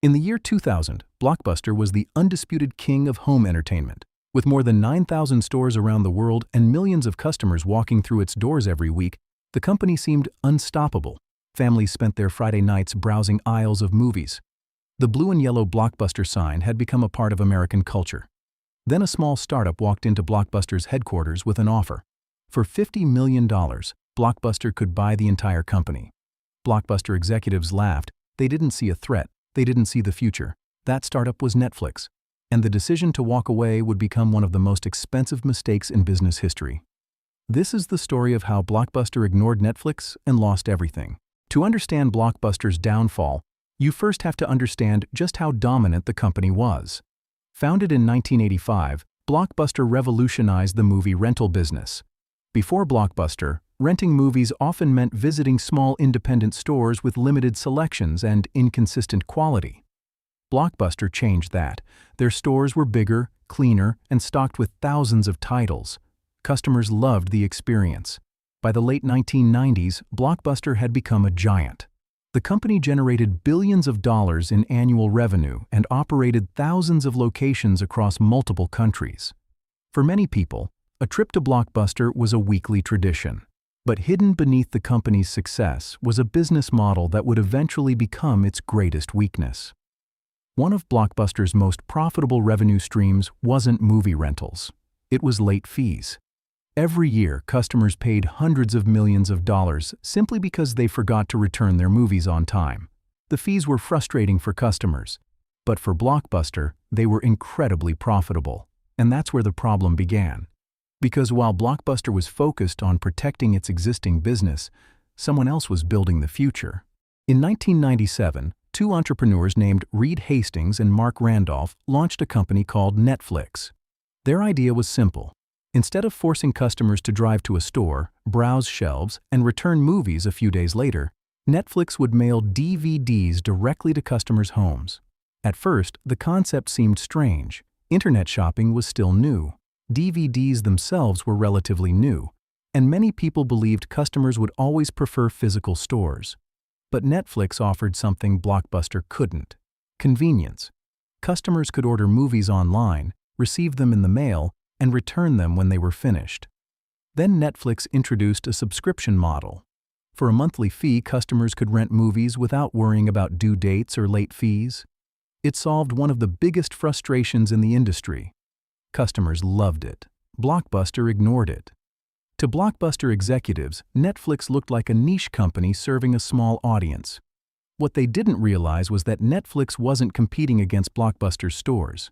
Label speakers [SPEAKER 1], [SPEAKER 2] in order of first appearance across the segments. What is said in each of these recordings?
[SPEAKER 1] In the year 2000, Blockbuster was the undisputed king of home entertainment. With more than 9,000 stores around the world and millions of customers walking through its doors every week, the company seemed unstoppable. Families spent their Friday nights browsing aisles of movies. The blue and yellow Blockbuster sign had become a part of American culture. Then a small startup walked into Blockbuster's headquarters with an offer. For $50 million, Blockbuster could buy the entire company. Blockbuster executives laughed. They didn't see a threat. They didn't see the future. That startup was Netflix. And the decision to walk away would become one of the most expensive mistakes in business history. This is the story of how Blockbuster ignored Netflix and lost everything. To understand Blockbuster's downfall, you first have to understand just how dominant the company was. Founded in 1985, Blockbuster revolutionized the movie rental business. Before Blockbuster, renting movies often meant visiting small independent stores with limited selections and inconsistent quality. Blockbuster changed that. Their stores were bigger, cleaner, and stocked with thousands of titles. Customers loved the experience. By the late 1990s, Blockbuster had become a giant. The company generated billions of dollars in annual revenue and operated thousands of locations across multiple countries. For many people, a trip to Blockbuster was a weekly tradition. But hidden beneath the company's success was a business model that would eventually become its greatest weakness. One of Blockbuster's most profitable revenue streams wasn't movie rentals. It was late fees. Every year, customers paid hundreds of millions of dollars simply because they forgot to return their movies on time. The fees were frustrating for customers, but for Blockbuster, they were incredibly profitable. And that's where the problem began. Because while Blockbuster was focused on protecting its existing business, someone else was building the future. In 1997, two entrepreneurs named Reed Hastings and Mark Randolph launched a company called Netflix. Their idea was simple. Instead of forcing customers to drive to a store, browse shelves, and return movies a few days later, Netflix would mail DVDs directly to customers' homes. At first, the concept seemed strange. Internet shopping was still new. DVDs themselves were relatively new, and many people believed customers would always prefer physical stores. But Netflix offered something Blockbuster couldn't: convenience. Customers could order movies online, receive them in the mail, and return them when they were finished. Then Netflix introduced a subscription model. For a monthly fee, customers could rent movies without worrying about due dates or late fees. It solved one of the biggest frustrations in the industry. Customers loved it. Blockbuster ignored it. To Blockbuster executives, Netflix looked like a niche company serving a small audience. What they didn't realize was that Netflix wasn't competing against Blockbuster's stores.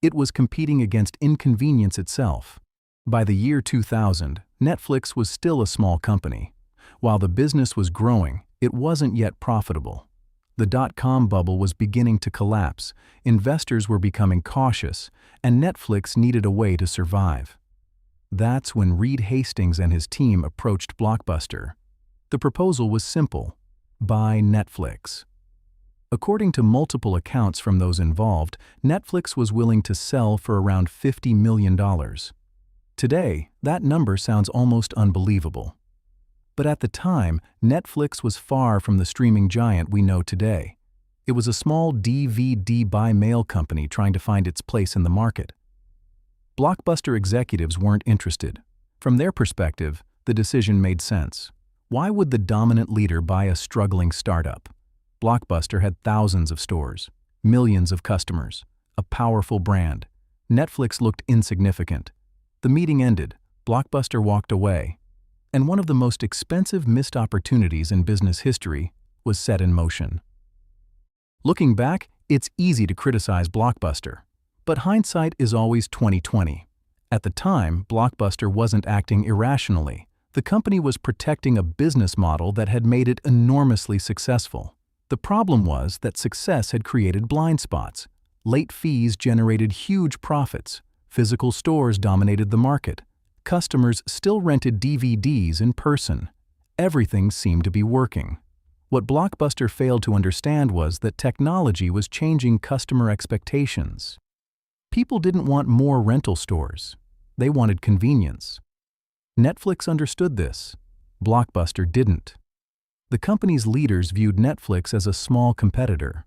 [SPEAKER 1] It was competing against inconvenience itself. By the year 2000, Netflix was still a small company. While the business was growing, it wasn't yet profitable. The dot-com bubble was beginning to collapse, investors were becoming cautious, and Netflix needed a way to survive. That's when Reed Hastings and his team approached Blockbuster. The proposal was simple: buy Netflix. According to multiple accounts from those involved, Netflix was willing to sell for around $50 million. Today, that number sounds almost unbelievable. But at the time, Netflix was far from the streaming giant we know today. It was a small DVD by-mail company trying to find its place in the market. Blockbuster executives weren't interested. From their perspective, the decision made sense. Why would the dominant leader buy a struggling startup? Blockbuster had thousands of stores, millions of customers, a powerful brand. Netflix looked insignificant. The meeting ended. Blockbuster walked away. And one of the most expensive missed opportunities in business history was set in motion. Looking back, it's easy to criticize Blockbuster, but hindsight is always 20/20. At the time, Blockbuster wasn't acting irrationally. The company was protecting a business model that had made it enormously successful. The problem was that success had created blind spots. Late fees generated huge profits. Physical stores dominated the market. Customers still rented DVDs in person. Everything seemed to be working. What Blockbuster failed to understand was that technology was changing customer expectations. People didn't want more rental stores. They wanted convenience. Netflix understood this. Blockbuster didn't. The company's leaders viewed Netflix as a small competitor.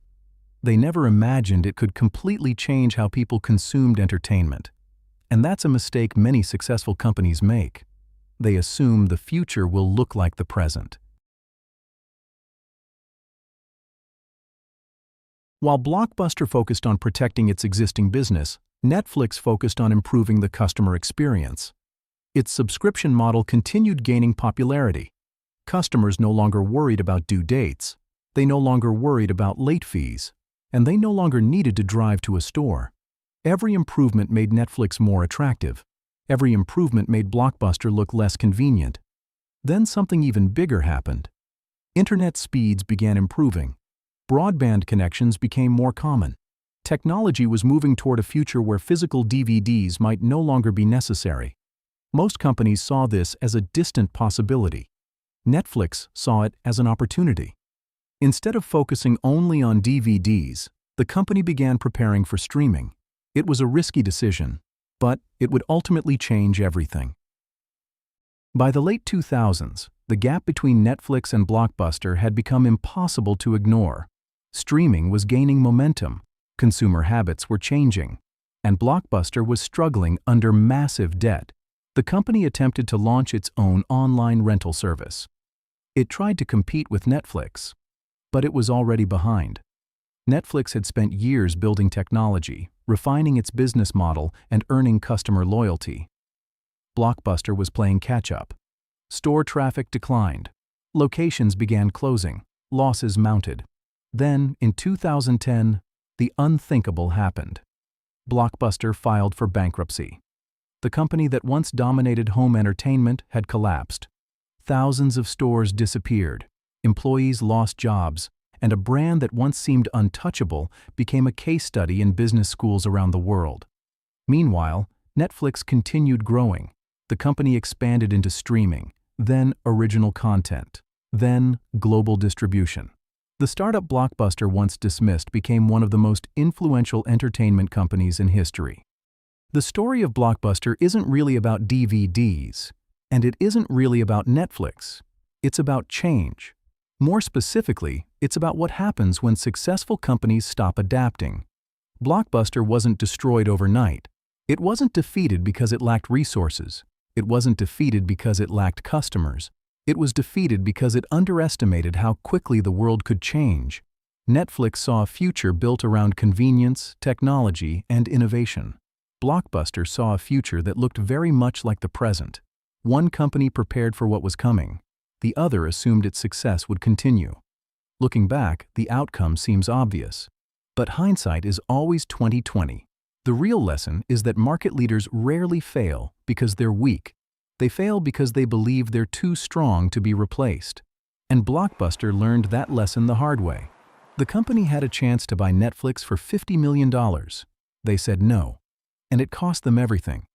[SPEAKER 1] They never imagined it could completely change how people consumed entertainment. And that's a mistake many successful companies make. They assume the future will look like the present. While Blockbuster focused on protecting its existing business, Netflix focused on improving the customer experience. Its subscription model continued gaining popularity. Customers no longer worried about due dates. They no longer worried about late fees. And they no longer needed to drive to a store. Every improvement made Netflix more attractive. Every improvement made Blockbuster look less convenient. Then something even bigger happened. Internet speeds began improving. Broadband connections became more common. Technology was moving toward a future where physical DVDs might no longer be necessary. Most companies saw this as a distant possibility. Netflix saw it as an opportunity. Instead of focusing only on DVDs, the company began preparing for streaming. It was a risky decision, but it would ultimately change everything. By the late 2000s, the gap between Netflix and Blockbuster had become impossible to ignore. Streaming was gaining momentum, consumer habits were changing, and Blockbuster was struggling under massive debt. The company attempted to launch its own online rental service. It tried to compete with Netflix, but it was already behind. Netflix had spent years building technology, refining its business model, and earning customer loyalty. Blockbuster was playing catch-up. Store traffic declined. Locations began closing. Losses mounted. Then, in 2010, the unthinkable happened. Blockbuster filed for bankruptcy. The company that once dominated home entertainment had collapsed. Thousands of stores disappeared. Employees lost jobs, and a brand that once seemed untouchable became a case study in business schools around the world. Meanwhile, Netflix continued growing. The company expanded into streaming, then original content, then global distribution. The startup Blockbuster, once dismissed, became one of the most influential entertainment companies in history. The story of Blockbuster isn't really about DVDs, and it isn't really about Netflix. It's about change. More specifically, it's about what happens when successful companies stop adapting. Blockbuster wasn't destroyed overnight. It wasn't defeated because it lacked resources. It wasn't defeated because it lacked customers. It was defeated because it underestimated how quickly the world could change. Netflix saw a future built around convenience, technology, and innovation. Blockbuster saw a future that looked very much like the present. One company prepared for what was coming. The other assumed its success would continue. Looking back, the outcome seems obvious. But hindsight is always 20/20. The real lesson is that market leaders rarely fail because they're weak. They fail because they believe they're too strong to be replaced. And Blockbuster learned that lesson the hard way. The company had a chance to buy Netflix for $50 million. They said no. And it cost them everything.